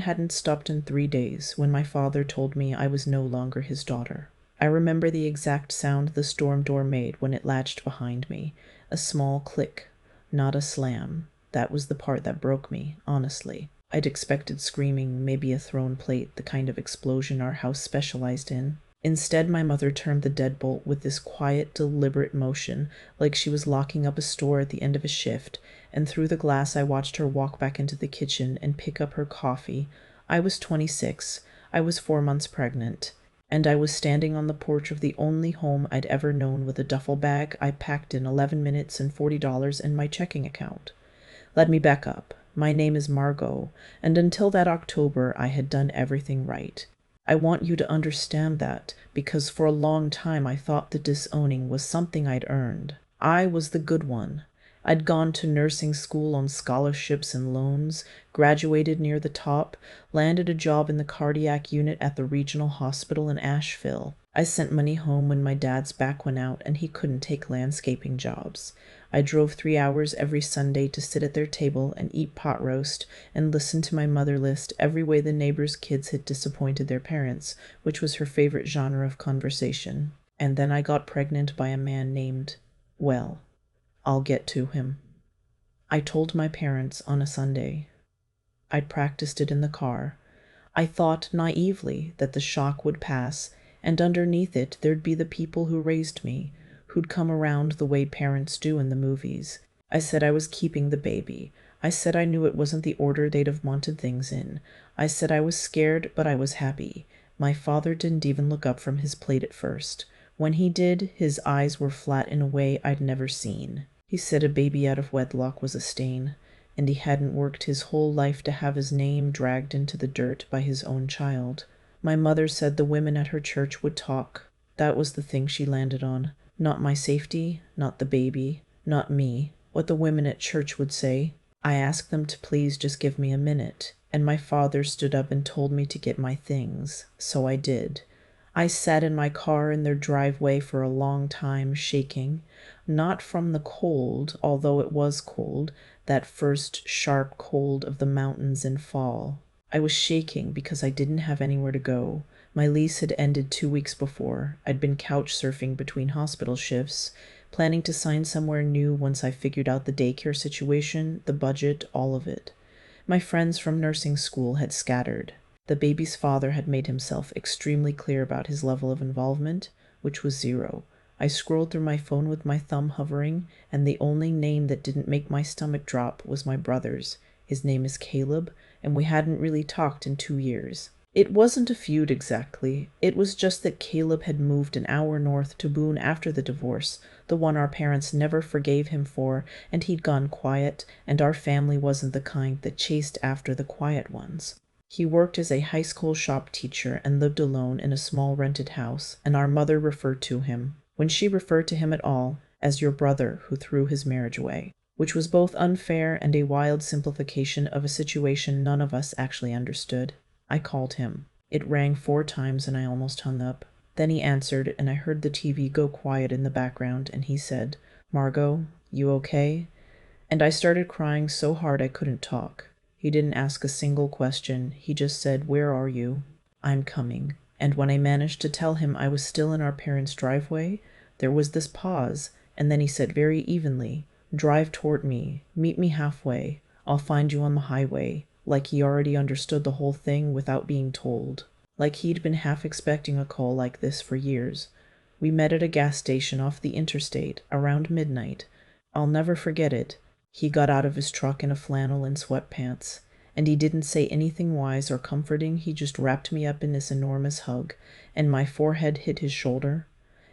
hadn't stopped in 3 days when my father told me I was no longer his daughter. I remember the exact sound the storm door made when it latched behind me. A small click, not a slam. That was the part that broke me, honestly. I'd expected screaming, maybe a thrown plate, the kind of explosion our house specialized in. Instead, my mother turned the deadbolt with this quiet, deliberate motion, like she was locking up a store at the end of a shift, and through the glass I watched her walk back into the kitchen and pick up her coffee. I was 26. I was 4 months pregnant, and I was standing on the porch of the only home I'd ever known with a duffel bag I packed in 11 minutes and $40 in my checking account. Let me back up. My name is Margot, and until that October I had done everything right. I want you to understand that, because for a long time I thought the disowning was something I'd earned. I was the good one. I'd gone to nursing school on scholarships and loans, graduated near the top, landed a job in the cardiac unit at the regional hospital in Asheville. I sent money home when my dad's back went out and he couldn't take landscaping jobs. I drove 3 hours every Sunday to sit at their table and eat pot roast and listen to my mother list every way the neighbors' kids had disappointed their parents, which was her favorite genre of conversation. And then I got pregnant by a man named, well, I'll get to him. I told my parents on a Sunday. I'd practiced it in the car. I thought naively that the shock would pass, and underneath it there'd be the people who raised me, who'd come around the way parents do in the movies. I said I was keeping the baby. I said I knew it wasn't the order they'd have wanted things in. I said I was scared, but I was happy. My father didn't even look up from his plate at first. When he did, his eyes were flat in a way I'd never seen. He said a baby out of wedlock was a stain, and he hadn't worked his whole life to have his name dragged into the dirt by his own child. My mother said the women at her church would talk. That was the thing she landed on. Not my safety, not the baby, not me. What the women at church would say. I asked them to please just give me a minute, and my father stood up and told me to get my things. So I did. I sat in my car in their driveway for a long time, shaking. Not from the cold, although it was cold, that first sharp cold of the mountains in fall. I was shaking because I didn't have anywhere to go. My lease had ended 2 weeks before. I'd been couch surfing between hospital shifts, planning to sign somewhere new once I figured out the daycare situation, the budget, all of it. My friends from nursing school had scattered. The baby's father had made himself extremely clear about his level of involvement, which was 0. I scrolled through my phone with my thumb hovering, and the only name that didn't make my stomach drop was my brother's. His name is Caleb, and we hadn't really talked in 2 years. It wasn't a feud exactly. It was just that Caleb had moved an hour north to Boone after the divorce, the one our parents never forgave him for, and he'd gone quiet, and our family wasn't the kind that chased after the quiet ones. He worked as a high school shop teacher and lived alone in a small rented house, and our mother referred to him, when she referred to him at all, as your brother who threw his marriage away, which was both unfair and a wild simplification of a situation none of us actually understood. I called him. It rang 4 times and I almost hung up. Then he answered, and I heard the TV go quiet in the background, and he said, "Margot, you okay?" And I started crying so hard I couldn't talk. He didn't ask a single question. He just said, "Where are you?" "I'm coming." And when I managed to tell him I was still in our parents' driveway, there was this pause, and then he said very evenly, "Drive toward me. Meet me halfway. I'll find you on the highway," like he already understood the whole thing without being told. Like he'd been half expecting a call like this for years. We met at a gas station off the interstate around midnight. I'll never forget it. He got out of his truck in a flannel and sweatpants, and he didn't say anything wise or comforting. He just wrapped me up in this enormous hug, and my forehead hit his shoulder,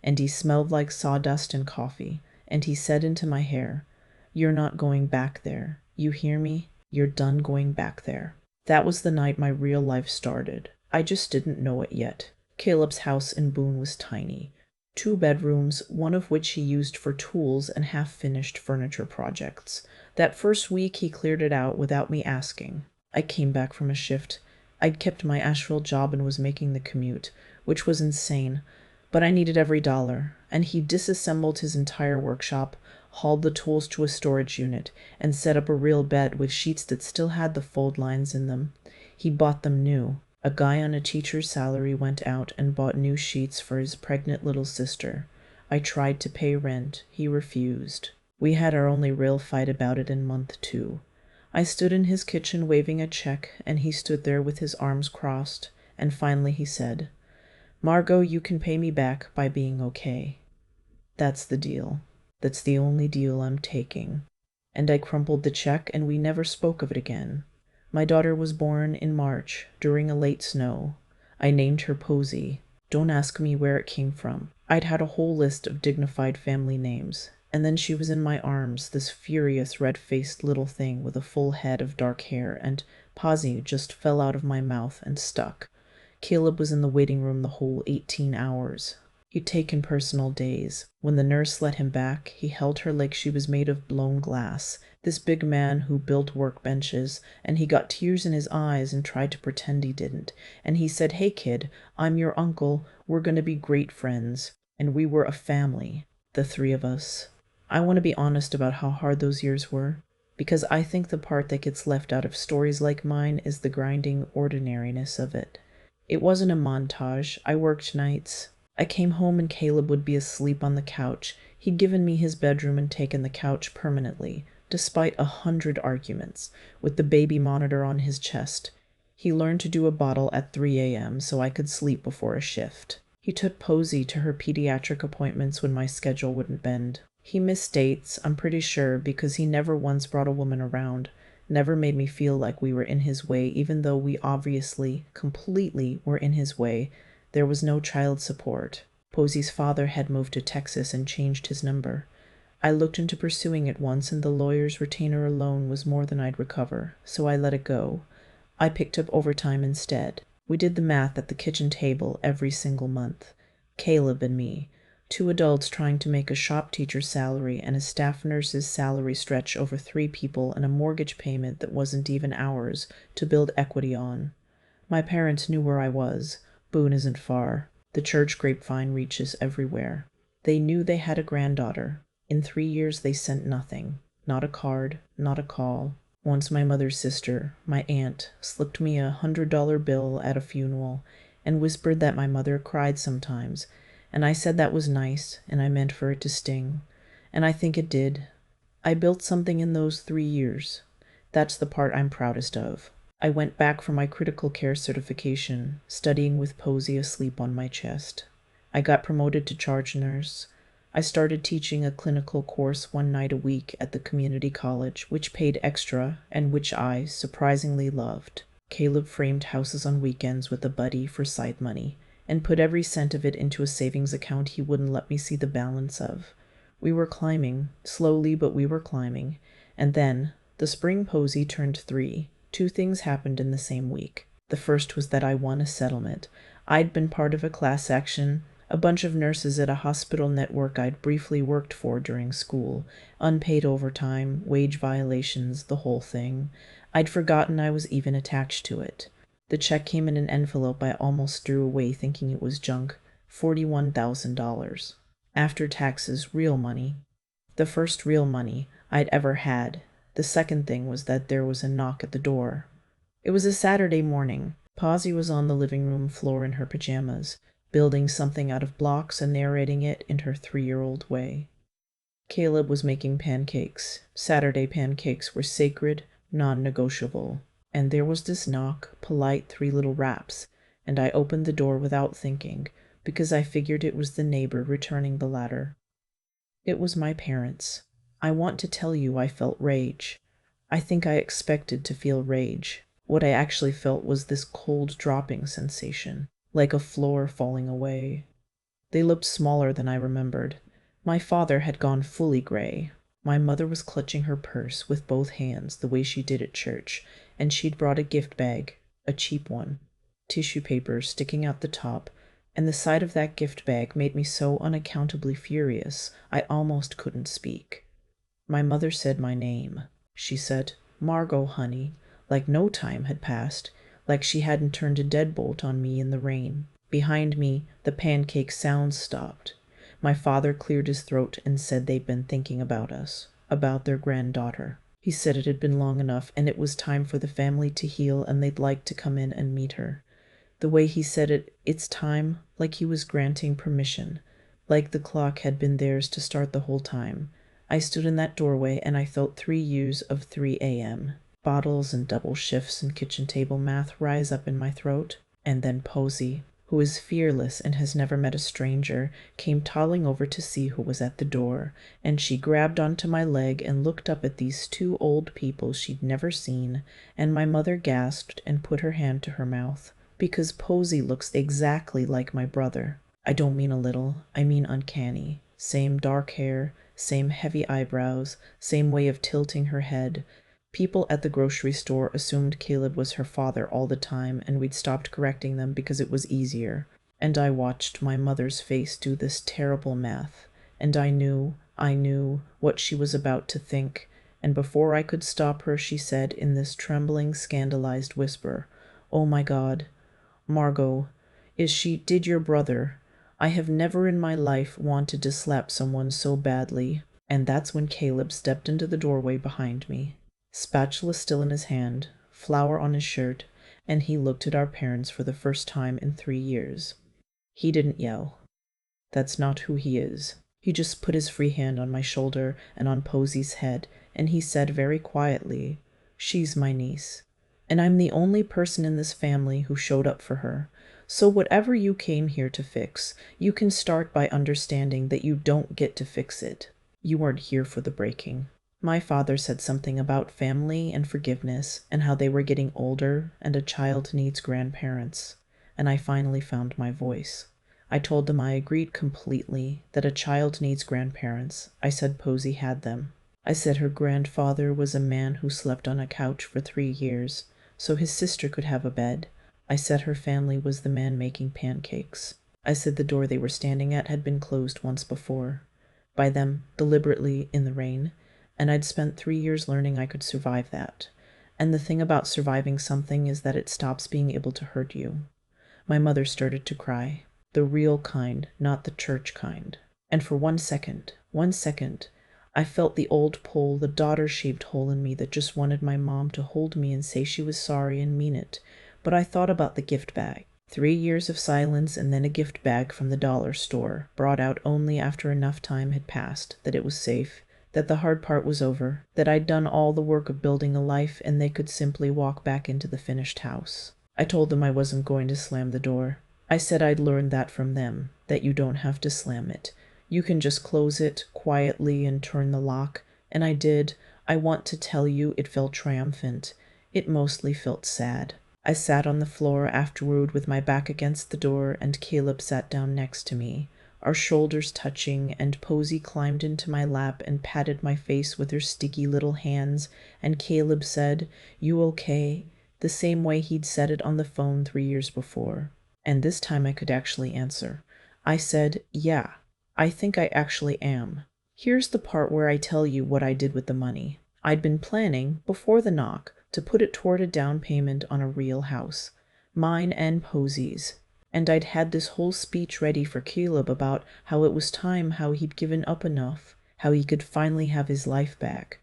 and he smelled like sawdust and coffee, and he said into my hair, "You're not going back there. You hear me? You're done going back there." That was the night my real life started. I just didn't know it yet. Caleb's house in Boone was tiny. 2 bedrooms, one of which he used for tools and half-finished furniture projects. That first week he cleared it out without me asking. I came back from a shift. I'd kept my Asheville job and was making the commute, which was insane, but I needed every dollar, and he disassembled his entire workshop, hauled the tools to a storage unit, and set up a real bed with sheets that still had the fold lines in them. He bought them new. A guy on a teacher's salary went out and bought new sheets for his pregnant little sister. I tried to pay rent. He refused. We had our only real fight about it in month 2. I stood in his kitchen waving a check, and he stood there with his arms crossed, and finally he said, "Margot, you can pay me back by being okay." That's the deal. That's the only deal I'm taking. And I crumpled the check, and we never spoke of it again. My daughter was born in March, during a late snow. I named her Posy. Don't ask me where it came from. I'd had a whole list of dignified family names. And then she was in my arms, this furious red-faced little thing with a full head of dark hair, and Posy just fell out of my mouth and stuck. Caleb was in the waiting room the whole 18 hours. He'd taken personal days. When the nurse let him back, he held her like she was made of blown glass, this big man who built workbenches, and he got tears in his eyes and tried to pretend he didn't. And he said, "Hey kid, I'm your uncle, we're gonna be great friends." And we were a family, the 3 of us. I want to be honest about how hard those years were, because I think the part that gets left out of stories like mine is the grinding ordinariness of it. It wasn't a montage. I worked nights. I came home and Caleb would be asleep on the couch. He'd given me his bedroom and taken the couch permanently, despite 100 arguments, with the baby monitor on his chest. He learned to do a bottle at 3 a.m. so I could sleep before a shift. He took Posy to her pediatric appointments when my schedule wouldn't bend. He missed dates, I'm pretty sure, because he never once brought a woman around, never made me feel like we were in his way, even though we obviously, completely were in his way. There was no child support. Posy's father had moved to Texas and changed his number. I looked into pursuing it once, and the lawyer's retainer alone was more than I'd recover, so I let it go. I picked up overtime instead. We did the math at the kitchen table every single month. Caleb and me. 2 adults trying to make a shop teacher's salary and a staff nurse's salary stretch over 3 people and a mortgage payment that wasn't even ours to build equity on. My parents knew where I was. Boone isn't far. The church grapevine reaches everywhere. They knew they had a granddaughter. In 3 years they sent nothing. Not a card, not a call. Once my mother's sister, my aunt, slipped me a $100 bill at a funeral and whispered that my mother cried sometimes, and I said that was nice, and I meant for it to sting. And I think it did. I built something in those 3 years. That's the part I'm proudest of. I went back for my critical care certification, studying with Posy asleep on my chest. I got promoted to charge nurse. I started teaching a clinical course 1 night a week at the community college, which paid extra and which I surprisingly loved. Caleb framed houses on weekends with a buddy for side money, and put every cent of it into a savings account he wouldn't let me see the balance of. We were climbing, slowly, but we were climbing. And then, the spring Posy turned 3. 2 things happened in the same week. The first was that I won a settlement. I'd been part of a class action, a bunch of nurses at a hospital network I'd briefly worked for during school, unpaid overtime, wage violations, the whole thing. I'd forgotten I was even attached to it. The check came in an envelope I almost threw away thinking it was junk. $41,000. After taxes, real money. The first real money I'd ever had. The second thing was that there was a knock at the door. It was a Saturday morning. Posy was on the living room floor in her pajamas, building something out of blocks and narrating it in her 3-year-old way. Caleb was making pancakes. Saturday pancakes were sacred, non-negotiable. And there was this knock, polite 3 little raps, and I opened the door without thinking, because I figured it was the neighbor returning the ladder. It was my parents. I want to tell you I felt rage. I think I expected to feel rage. What I actually felt was this cold dropping sensation, like a floor falling away. They looked smaller than I remembered. My father had gone fully gray. My mother was clutching her purse with both hands the way she did at church, and she'd brought a gift bag, a cheap one, tissue paper sticking out the top, and the sight of that gift bag made me so unaccountably furious I almost couldn't speak. My mother said my name. She said, "Margot, honey," like no time had passed, like she hadn't turned a deadbolt on me in the rain. Behind me, the pancake sounds stopped. My father cleared his throat and said they'd been thinking about us, about their granddaughter. He said it had been long enough, and it was time for the family to heal, and they'd like to come in and meet her. The way he said it, it's time, like he was granting permission, like the clock had been theirs to start the whole time. I stood in that doorway, and I felt 3 years of 3 a.m. Bottles and double shifts and kitchen table math rise up in my throat. And then Posy, who is fearless and has never met a stranger, came toddling over to see who was at the door, and she grabbed onto my leg and looked up at these two old people she'd never seen, and my mother gasped and put her hand to her mouth, because Posy looks exactly like my brother. I don't mean a little, I mean uncanny. Same dark hair, same heavy eyebrows, same way of tilting her head. People at the grocery store assumed Caleb was her father all the time, and we'd stopped correcting them because it was easier. And I watched my mother's face do this terrible math, and I knew what she was about to think, and before I could stop her, she said in this trembling, scandalized whisper, "Oh my God, Margot, did your brother? I have never in my life wanted to slap someone so badly." And that's when Caleb stepped into the doorway behind me, spatula still in his hand, flour on his shirt, and he looked at our parents for the first time in 3 years. He didn't yell. That's not who he is. He just put his free hand on my shoulder and on Posy's head, and he said very quietly, "She's my niece, and I'm the only person in this family who showed up for her. So whatever you came here to fix, you can start by understanding that you don't get to fix it. You weren't here for the breaking." My father said something about family and forgiveness and how they were getting older and a child needs grandparents. And I finally found my voice. I told them I agreed completely that a child needs grandparents. I said Posy had them. I said her grandfather was a man who slept on a couch for 3 years, so his sister could have a bed. I said her family was the man making pancakes. I said the door they were standing at had been closed once before. By them, deliberately, in the rain. And I'd spent 3 years learning I could survive that. And the thing about surviving something is that it stops being able to hurt you. My mother started to cry. The real kind, not the church kind. And for 1 second, I felt the old pull, the daughter-shaped hole in me that just wanted my mom to hold me and say she was sorry and mean it. But I thought about the gift bag. 3 years of silence and then a gift bag from the dollar store, brought out only after enough time had passed, that it was safe, that the hard part was over, that I'd done all the work of building a life and they could simply walk back into the finished house. I told them I wasn't going to slam the door. I said I'd learned that from them, that you don't have to slam it. You can just close it quietly and turn the lock, and I did. I want to tell you it felt triumphant. It mostly felt sad. I sat on the floor afterward with my back against the door, and Caleb sat down next to me, our shoulders touching, and Posy climbed into my lap and patted my face with her sticky little hands, and Caleb said, "You okay?" the same way he'd said it on the phone 3 years before. And this time I could actually answer. I said, "Yeah, I think I actually am. Here's the part where I tell you what I did with the money. I'd been planning, before the knock, to put it toward a down payment on a real house, mine and Posy's. And I'd had this whole speech ready for Caleb about how it was time, how he'd given up enough, how he could finally have his life back.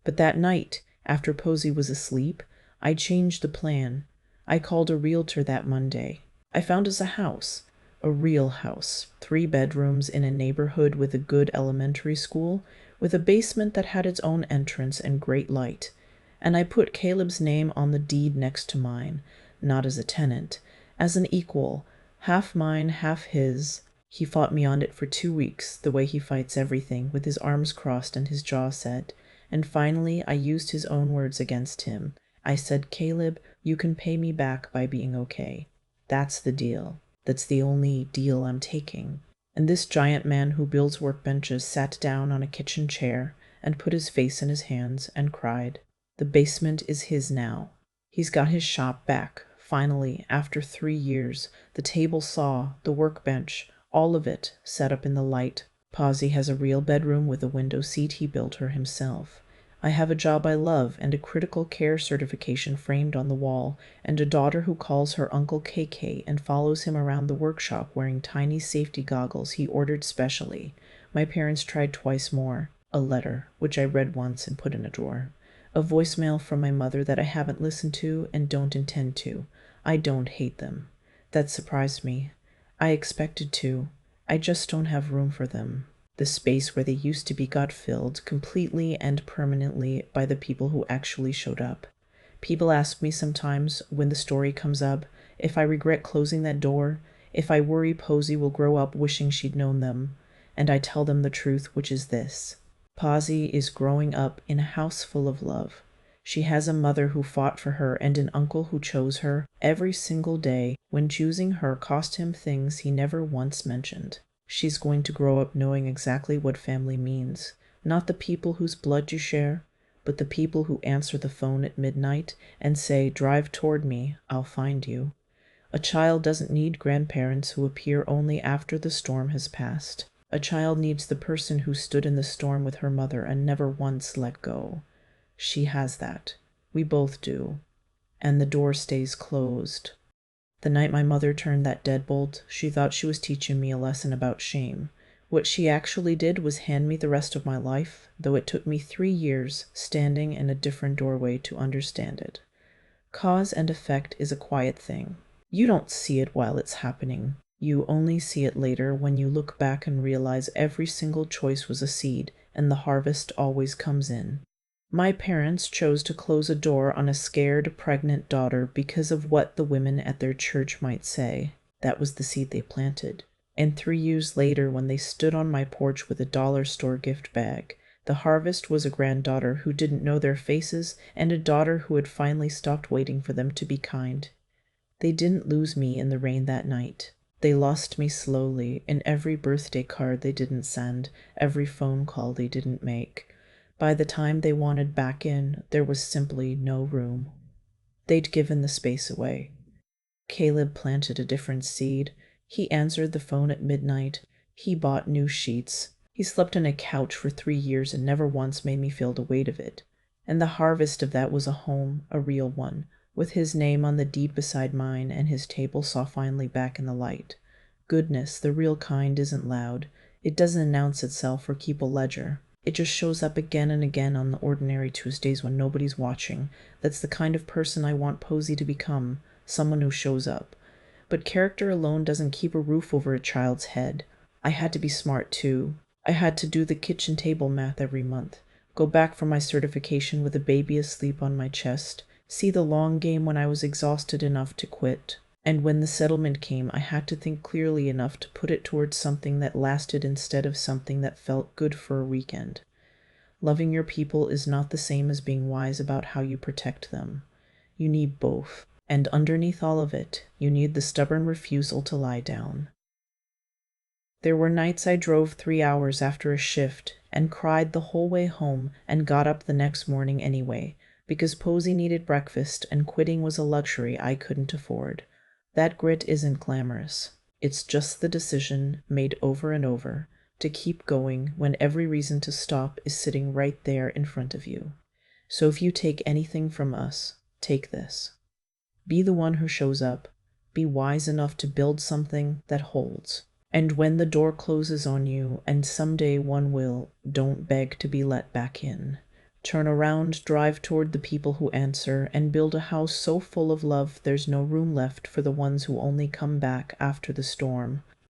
But that night, after Posy was asleep, I changed the plan. I called a realtor that Monday. I found us a house, a real house, 3 bedrooms in a neighborhood with a good elementary school, with a basement that had its own entrance and great light. And I put Caleb's name on the deed next to mine, not as a tenant, as an equal, half mine, half his. He fought me on it for 2 weeks, the way he fights everything, with his arms crossed and his jaw set. And finally I used his own words against him. I said, "Caleb, you can pay me back by being okay. That's the deal. That's the only deal I'm taking." And this giant man who builds workbenches sat down on a kitchen chair and put his face in his hands and cried. The basement is his now. He's got his shop back, finally, after 3 years, the table saw, the workbench, all of it set up in the light. Posy has a real bedroom with a window seat he built her himself. I have a job I love and a critical care certification framed on the wall, and a daughter who calls her Uncle KK and follows him around the workshop wearing tiny safety goggles he ordered specially. My parents tried twice more. A letter, which I read once and put in a drawer. A voicemail from my mother that I haven't listened to and don't intend to. I don't hate them. That surprised me. I expected to. I just don't have room for them. The space where they used to be got filled completely and permanently by the people who actually showed up. People ask me sometimes, when the story comes up, if I regret closing that door, if I worry Posy will grow up wishing she'd known them, and I tell them the truth, which is this. Posy is growing up in a house full of love. She has a mother who fought for her and an uncle who chose her every single day when choosing her cost him things he never once mentioned. She's going to grow up knowing exactly what family means, not the people whose blood you share, but the people who answer the phone at midnight and say, "Drive toward me, I'll find you." A child doesn't need grandparents who appear only after the storm has passed. A child needs the person who stood in the storm with her mother and never once let go. She has that. We both do. And the door stays closed. The night my mother turned that deadbolt, she thought she was teaching me a lesson about shame. What she actually did was hand me the rest of my life, though it took me 3 years, standing in a different doorway, to understand it. Cause and effect is a quiet thing. You don't see it while it's happening. You only see it later when you look back and realize every single choice was a seed, and the harvest always comes in. My parents chose to close a door on a scared, pregnant daughter because of what the women at their church might say. That was the seed they planted. And 3 years later, when they stood on my porch with a dollar store gift bag, the harvest was a granddaughter who didn't know their faces and a daughter who had finally stopped waiting for them to be kind. They didn't lose me in the rain that night. They lost me slowly in every birthday card they didn't send, every phone call they didn't make. By the time they wanted back in, there was simply no room. They'd given the space away. Caleb planted a different seed. He answered the phone at midnight. He bought new sheets. He slept on a couch for 3 years and never once made me feel the weight of it. And the harvest of that was a home, a real one, with his name on the deed beside mine and his table saw finally back in the light. Goodness, the real kind, isn't loud. It doesn't announce itself or keep a ledger. It just shows up again and again on the ordinary Tuesdays when nobody's watching. That's the kind of person I want Posy to become, someone who shows up. But character alone doesn't keep a roof over a child's head. I had to be smart, too. I had to do the kitchen table math every month, go back for my certification with a baby asleep on my chest, see the long game when I was exhausted enough to quit. And when the settlement came, I had to think clearly enough to put it towards something that lasted instead of something that felt good for a weekend. Loving your people is not the same as being wise about how you protect them. You need both. And underneath all of it, you need the stubborn refusal to lie down. There were nights I drove 3 hours after a shift and cried the whole way home and got up the next morning anyway, because Posy needed breakfast and quitting was a luxury I couldn't afford. That grit isn't glamorous. It's just the decision, made over and over, to keep going when every reason to stop is sitting right there in front of you. So if you take anything from us, take this. Be the one who shows up. Be wise enough to build something that holds. And when the door closes on you, and someday one will, don't beg to be let back in. Turn around, drive toward the people who answer, and build a house so full of love there's no room left for the ones who only come back after the storm.